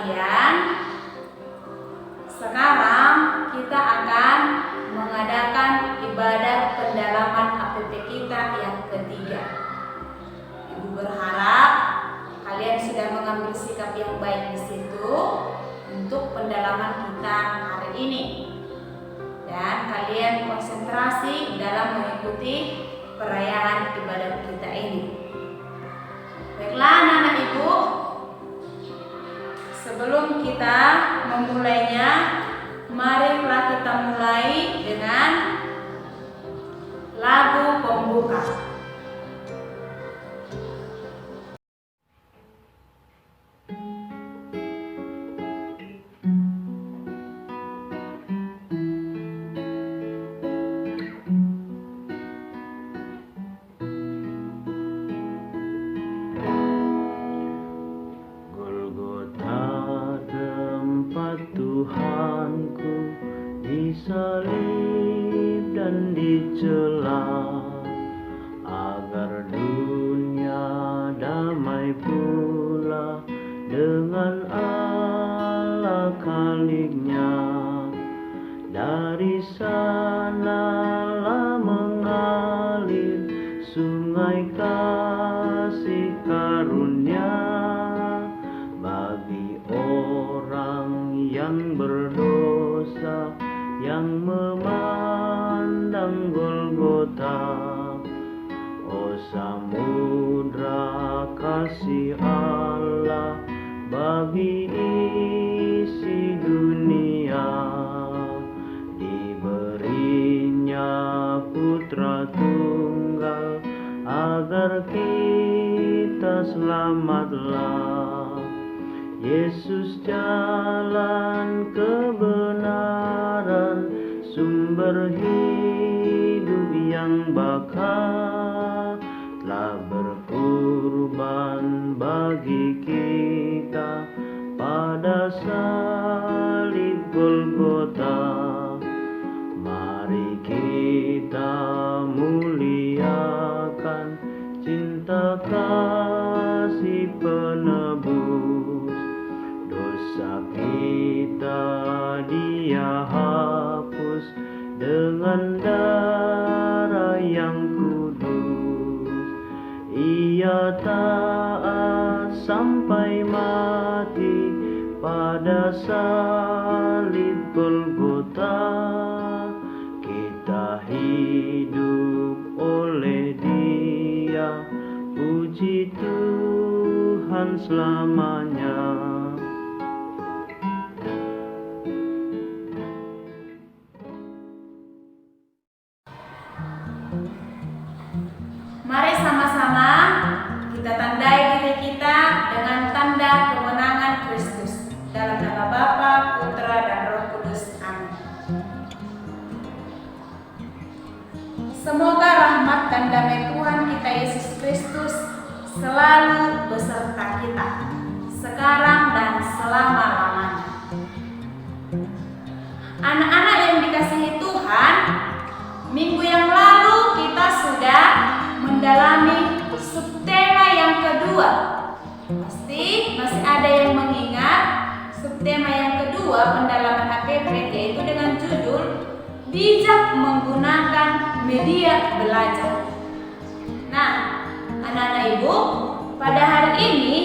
kalian, sekarang kita akan mengadakan ibadat pendalaman APP kita yang ketiga. Ibu berharap kalian sudah mengambil sikap yang baik di situ untuk pendalaman kita hari ini. Dan kalian konsentrasi dalam mengikuti perayaan ibadat kita ini. Baiklah anak-anak ibu, sebelum kita memulainya, marilah kita mulai dengan lagu pembuka. Tuhanku disalib dan dicela, agar dunia damai pula dengan Allah Khalik-Nya. Dari sanalah mengalir sungai kasih karunia bagi orang yang berdosa, yang memandang Golgota. Oh samudra kasih Allah bagi isi dunia, diberinya Putra Tunggal agar kita selamatlah. Yesus jalan kebenaran, sumber hidup yang bakal, telah berkorban bagi kita pada salib Golgota. Mari kita muliakan cinta kasih penebus. Dosa kita Dia hapus dengan darah yang kudus. Ia taat sampai mati pada salib Golgota. Kita hidup oleh Dia, puji Tuhan selamanya. Mari sama-sama kita tandai diri kita dengan tanda kemenangan Kristus. Dalam nama Bapa, Putra, dan Roh Kudus. Amin. Semoga rahmat dan damai Tuhan kita Yesus Kristus selalu beserta kita, sekarang dan selama-lamanya. Anak-anak yang dikasihi Tuhan, minggu yang lalu kita sudah mendalami subtema yang kedua. Pasti masih ada yang mengingat subtema yang kedua pendalaman APP, yaitu dengan judul bijak menggunakan media belajar. Nah, anak-anak ibu, pada hari ini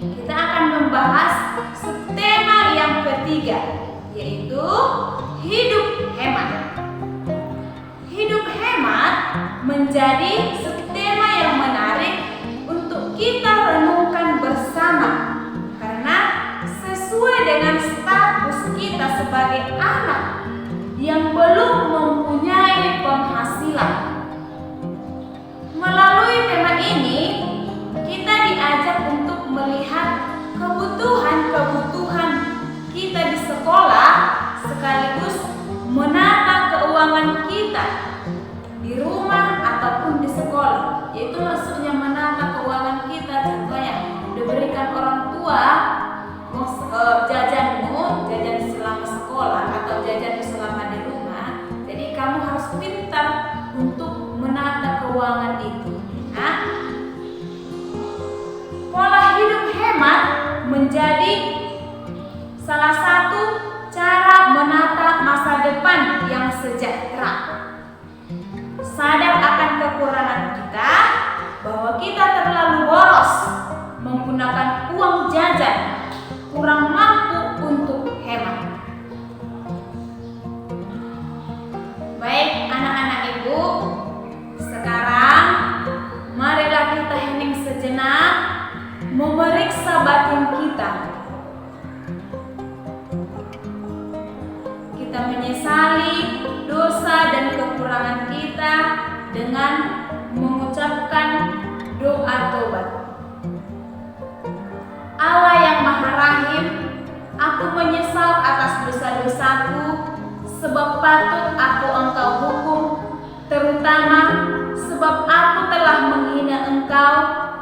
kita akan membahas subtema yang ketiga, yaitu hidup hemat. Hidup hemat menjadi subtema yang menarik untuk kita renungkan bersama, karena sesuai dengan status kita sebagai anak yang belum mempunyai penghasilan. Melalui tema ini, kita diajak untuk melihat kebutuhan-kebutuhan kita di sekolah, sekaligus menata keuangan kita di rumah ataupun di sekolah. Yaitu maksudnya menata keuangan kita, contohnya diberikan orang tua jajanmu, jajan selama sekolah atau jajan selama di rumah. Jadi kamu harus pintar untuk menata keuangan itu. Nah, pola hidup hemat menjadi depan yang sejahtera. Sadar akan kekurangan kita, bahwa kita terlalu boros menggunakan uang jajan, kurang mampu untuk hemat. Baik anak-anak ibu, sekarang marilah kita hening sejenak memeriksa batin kita. Kita menyesali dosa dan kekurangan kita dengan mengucapkan doa tobat. Allah yang Maha Rahim, aku menyesal atas dosa-dosaku, sebab patut aku Engkau hukum, terutama sebab aku telah menghina Engkau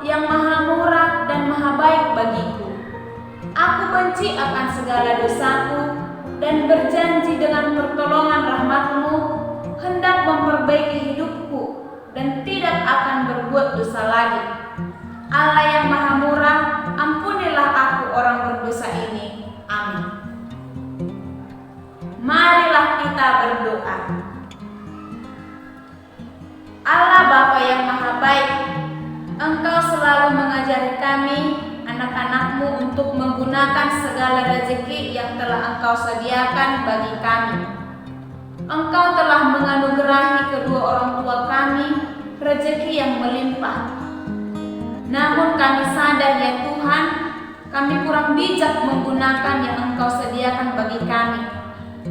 yang Maha Murah dan Maha Baik bagiku. Aku benci akan segala dosaku dan berjanji dengan pertolongan rahmat-Mu hendak memperbaiki hidupku dan tidak akan berbuat dosa lagi. Allah yang Maha Murah, ampunilah aku orang berdosa ini. Amin. Marilah kita berdoa. Allah Bapa yang Maha Baik, Engkau selalu mengajari kami, anak-anak-Mu, untuk menggunakan segala rezeki yang telah Engkau sediakan bagi kami. Engkau telah menganugerahi kedua orang tua kami rezeki yang melimpah. Namun kami sadar ya Tuhan, kami kurang bijak menggunakan yang Engkau sediakan bagi kami.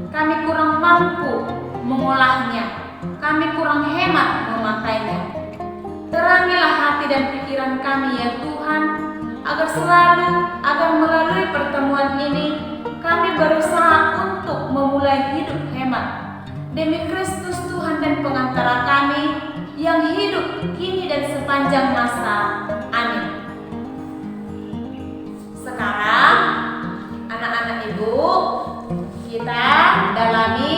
Kami kurang mampu mengolahnya. Kami kurang hemat memakainya. Terangilah hati dan pikiran kami ya Tuhan, agar melalui pertemuan ini kami berusaha untuk memulai hidup hemat demi Kristus Tuhan dan pengantara kami yang hidup kini dan sepanjang masa. Amin. Sekarang anak-anak ibu, kita dalami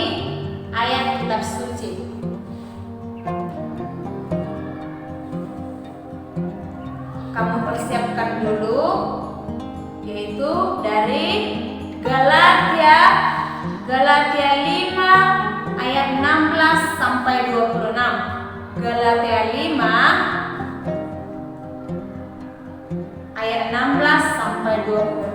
ayat kitab suci. Kamu persiapkan dulu, yaitu dari Galatia 5 ayat 16 sampai 26. Galatia 5 ayat 16 sampai 26.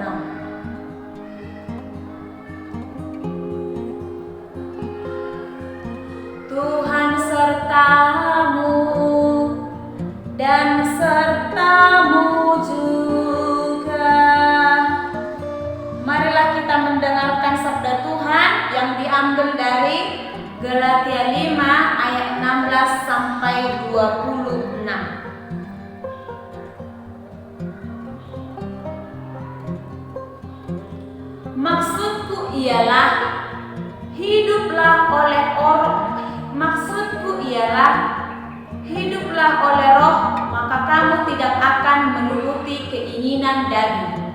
Tuhan sertamu dan sertamu juga. Marilah kita mendengarkan sabda Tuhan yang diambil dari Galatia 5 ayat 16 sampai 26. Maksudku ialah hiduplah oleh Roh, maka kamu tidak akan menuruti keinginan daging.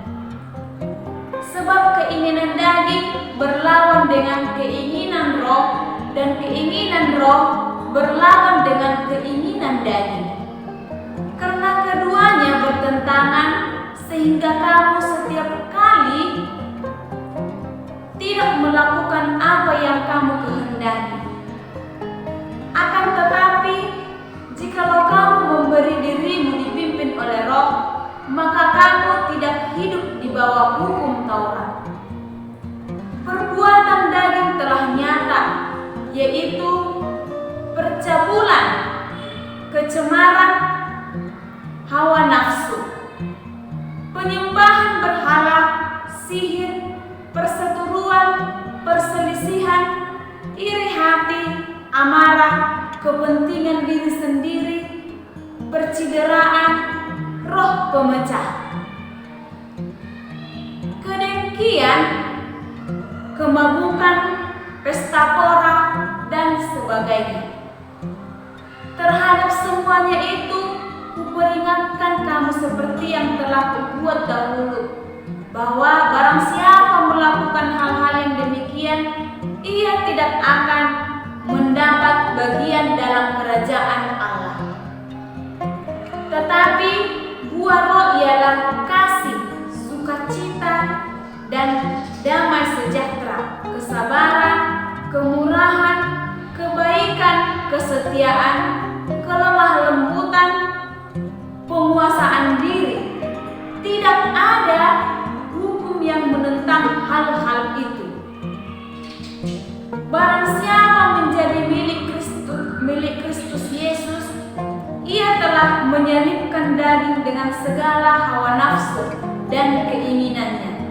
Sebab keinginan daging berlawan dengan keinginan Roh, dan keinginan Roh berlawan dengan keinginan daging. Karena keduanya bertentangan, sehingga kamu setiap kali tidak melakukan apa yang kamu kehendaki. Akan tetapi, jikalau kamu memberi dirimu dipimpin oleh Roh, maka kamu tidak hidup di bawah hukum Taurat. Perbuatan daging telah nyata, yaitu percabulan, kecemaran, hawa nafsu, penyembahan berhala, sihir, perseteruan, perselisihan, iri hati, amarah, kepentingan diri sendiri, percideraan, roh pemecah, kedengkian, kemabukan, pesta pora, dan sebagainya. Terhadap semuanya itu, kuperingatkan kamu seperti yang telah kubuat dahulu, bahwa barang siapa melakukan hal-hal yang demikian, ia tidak akan mendapat bagian dalam kerajaan Allah. Tetapi buah Roh ialah kasih, sukacita, dan damai sejahtera, kesabaran, kemurahan, kesetiaan, kelemah lembutan, penguasaan diri. Tidak ada hukum yang menentang hal-hal itu. Barang siapa menjadi milik Kristus Yesus, ia telah menyelipkan daging dengan segala hawa nafsu dan keinginannya.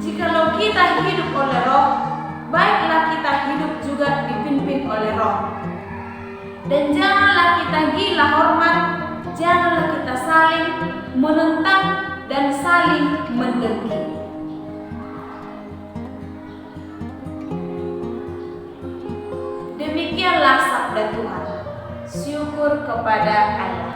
Jikalau kita hidup oleh Roh, baiklah kita hidup juga dipimpin oleh Roh. Dan janganlah kita gila hormat, janganlah kita saling menentang dan saling mendengki. Demikianlah sabda Tuhan. Syukur kepada Allah.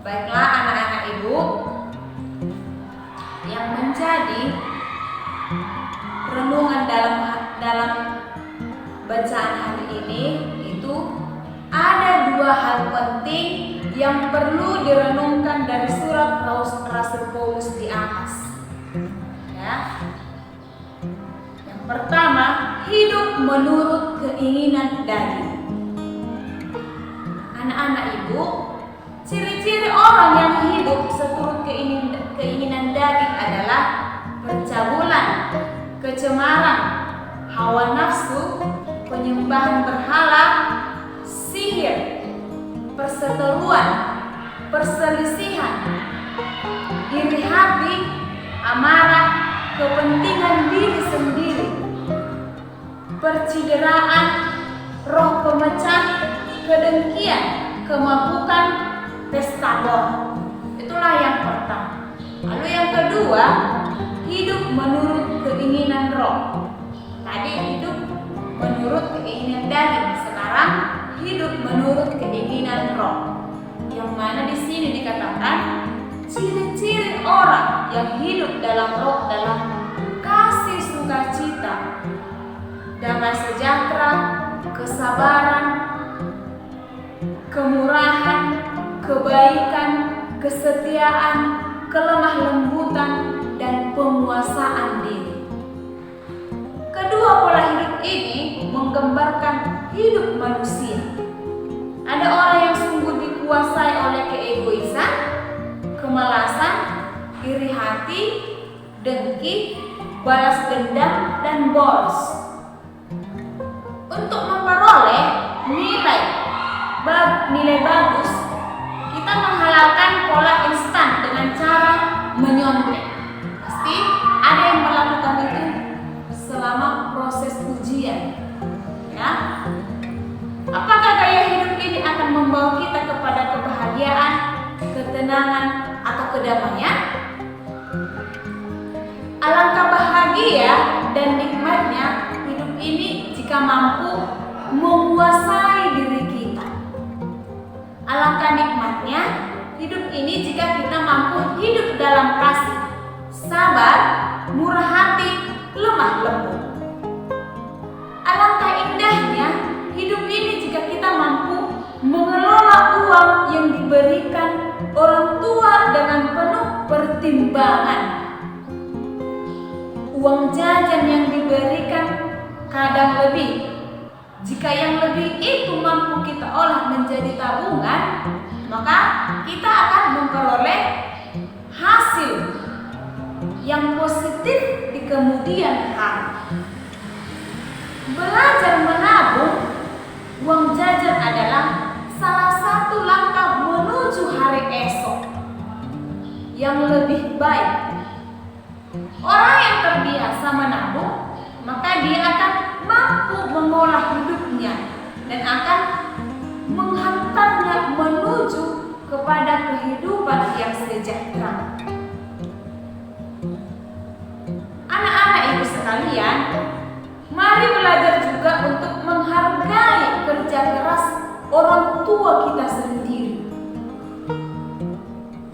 Baiklah anak-anak ibu, yang menjadi renungan dalam bacaan hari ini itu ada dua hal penting yang perlu direnungkan dari surat Rasul Paulus di atas. Ya. Yang pertama, hidup menurut keinginan daging. Anak-anak ibu, ciri-ciri orang yang hidup seturut keinginan daging adalah percabulan, kecemaran, hawa nafsu, penyembahan berhala, sihir, perseteruan, perselisihan, iri hati, amarah, kepentingan diri sendiri, percideraan, roh pemecah, kedengkian, kemabukan, pesta bor. Itulah yang pertama. Lalu yang kedua, hidup menurut keinginan roh. Tadi hidup menurut keinginan daging, sekarang hidup menurut keinginan roh. Yang mana di sini dikatakan ciri-ciri orang yang hidup dalam roh, dalam kasih sukacita, damai sejahtera, kesabaran, kemurahan, kebaikan, kesetiaan, kelemah lembutan, dan penguasaan diri. Kedua pola hidup ini menggambarkan hidup manusia. Ada orang yang sungguh dikuasai oleh keegoisan, kemalasan, iri hati, dengki, balas dendam, dan boros. Untuk memperoleh nilai bagus, kita menghalalkan pola instan dengan cara menyontek. Pasti ada yang melakukan itu selama proses ujian, ya. Apakah gaya hidup ini akan membawa kita kepada kebahagiaan, ketenangan, atau kedamaian? Alangkah bahagia dan nikmatnya hidup ini jika mampu menguasai diri kita. Alangkah nikmatnya hidup ini jika kita mampu hidup dalam kasih, sabar, murah hati, lemah lembut. Alangkah indahnya hidup ini jika kita mampu mengelola uang yang diberikan orang tua dengan penuh pertimbangan. Uang jajan yang diberikan kadang lebih. Jika yang lebih itu mampu kita olah menjadi tabungan, maka kita akan memperoleh hasil yang positif di kemudian hari. Belajar menabung uang jajan adalah salah satu langkah menuju hari esok yang lebih baik. Orang yang terbiasa menabung, maka dia akan mampu mengolah hidupnya dan akan menghantarnya menuju kepada kehidupan yang sejahtera. Anak-anak ibu sekalian, mari belajar juga untuk menghargai kerja keras orang tua kita sendiri.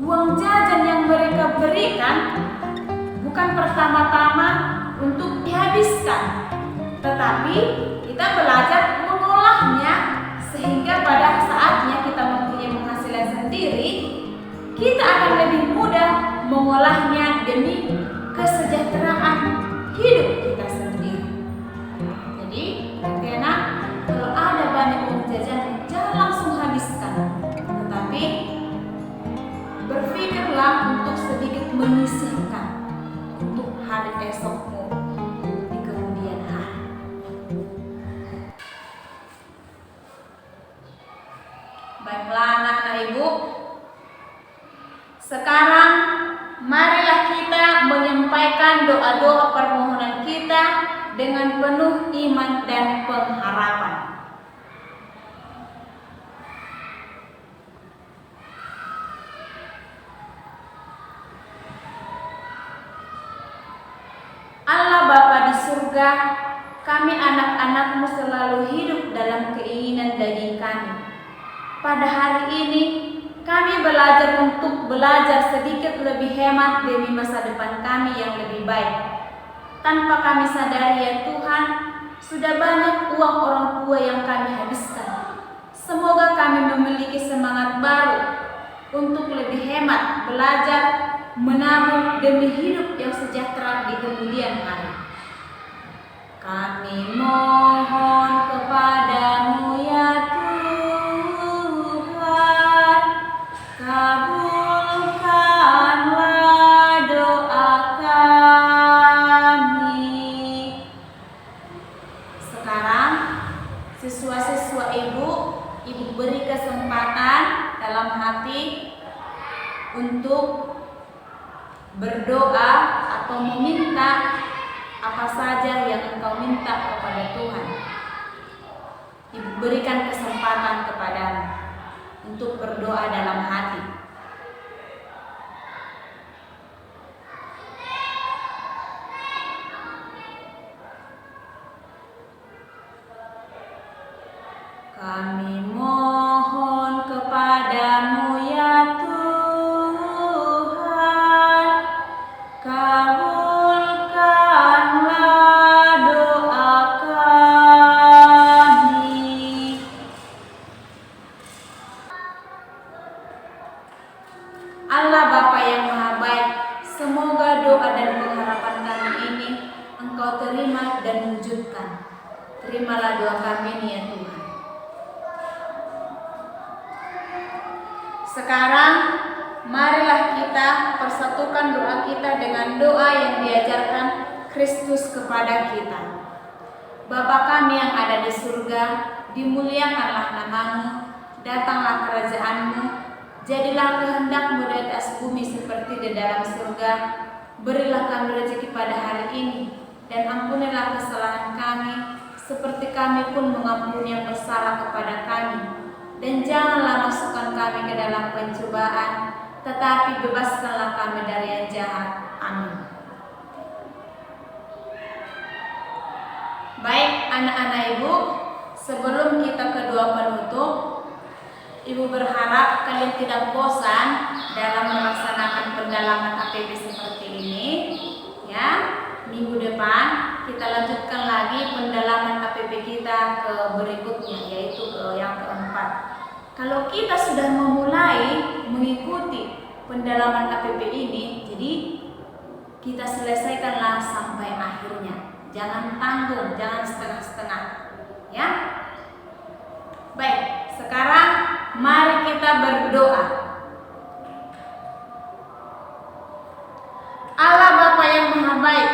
Uang jajan yang mereka berikan bukan pertama-tama untuk dihabiskan, tetapi kita belajar mengolahnya sehingga pada saatnya kita mempunyai penghasilan sendiri, kita akan lebih mudah mengolahnya demi kesejahteraan hidup kita sendiri. Jadi, karena kalau ada banyak uang jajan, jangan langsung habiskan, tetapi berpikirlah untuk sedikit menyisihkan untuk hari esokmu di kemudian hari. Baiklah anak-anak ibu, sekarang marilah kita menyampaikan doa-doa permohonan kita dengan penuh iman dan pengharapan. Allah Bapa di surga, kami anak-anak-Mu selalu hidup dalam keinginan daging kami. Pada hari ini, kami belajar untuk belajar sedikit lebih hemat demi masa depan kami yang lebih baik. Tanpa kami sadari ya Tuhan, sudah banyak uang orang tua yang kami habiskan. Semoga kami memiliki semangat baru untuk lebih hemat, belajar, menabung demi hidup yang sejahtera di kemudian hari. Kami mohon kepadamu ya Tuhan, kabulkanlah doa kami. Sekarang siswa-siswa ibu beri kesempatan dalam hati untuk berdoa atau meminta apa saja yang engkau minta kepada Tuhan. Ibu berikan kesempatan kepadamu untuk berdoa dalam hati. Kami mohon kepadamu ya Tuhan, Sekarang marilah kita persatukan doa kita dengan doa yang diajarkan Kristus kepada kita. Bapa kami yang ada di surga, dimuliakanlah namamu, datanglah kerajaan-Mu, jadilah kehendak-Mu di atas bumi seperti di dalam surga. Berilah kami rezeki pada hari ini, dan ampunilah kesalahan kami, seperti kami pun mengampuni yang bersalah kepada kami. Dan janganlah masukkan kami ke dalam pencobaan, tetapi bebaskanlah kami dari yang jahat. Amin. Baik anak-anak Ibu, sebelum kita ke doa penutup, Ibu berharap kalian tidak bosan dalam melaksanakan pendalaman APB seperti ini. Ya, minggu depan kita lanjutkan lagi pendalaman APB kita ke berikutnya, yaitu ke yang keempat. Kalau kita sudah memulai mengikuti pendalaman APB ini, jadi kita selesaikanlah sampai akhirnya. Jangan tanggung, jangan setengah-setengah. Ya. Baik, sekarang mari kita berdoa. Allah Bapa yang Maha Baik,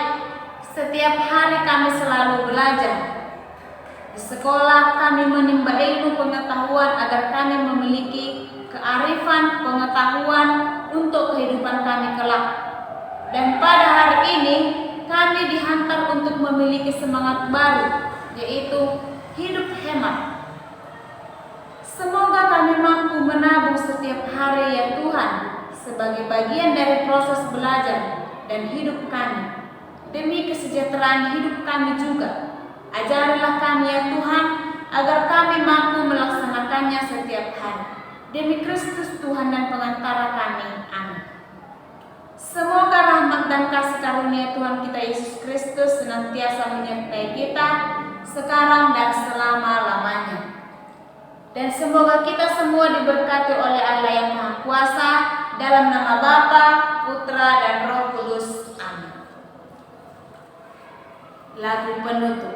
setiap hari kami selalu belajar. Di sekolah kami menimba ilmu pengetahuan agar kami memiliki kearifan pengetahuan untuk kehidupan kami kelak. Dan pada hari ini kami dihantar untuk memiliki semangat baru, yaitu hidup hemat. Semoga kami mampu menabung setiap hari ya Tuhan, sebagai bagian dari proses belajar dan hidup kami, demi kesejahteraan hidup kami juga. Ajarilah kami ya Tuhan, agar kami mampu melaksanakannya setiap hari. Demi Kristus Tuhan dan pengantara kami. Amin. Semoga rahmat dan kasih karunia Tuhan kita Yesus Kristus senantiasa menyertai kita sekarang dan selama-lamanya. Dan semoga kita semua diberkati oleh Allah yang Maha Kuasa, dalam nama Bapa, Putra, dan Roh Kudus. Amin. Lagu penutup.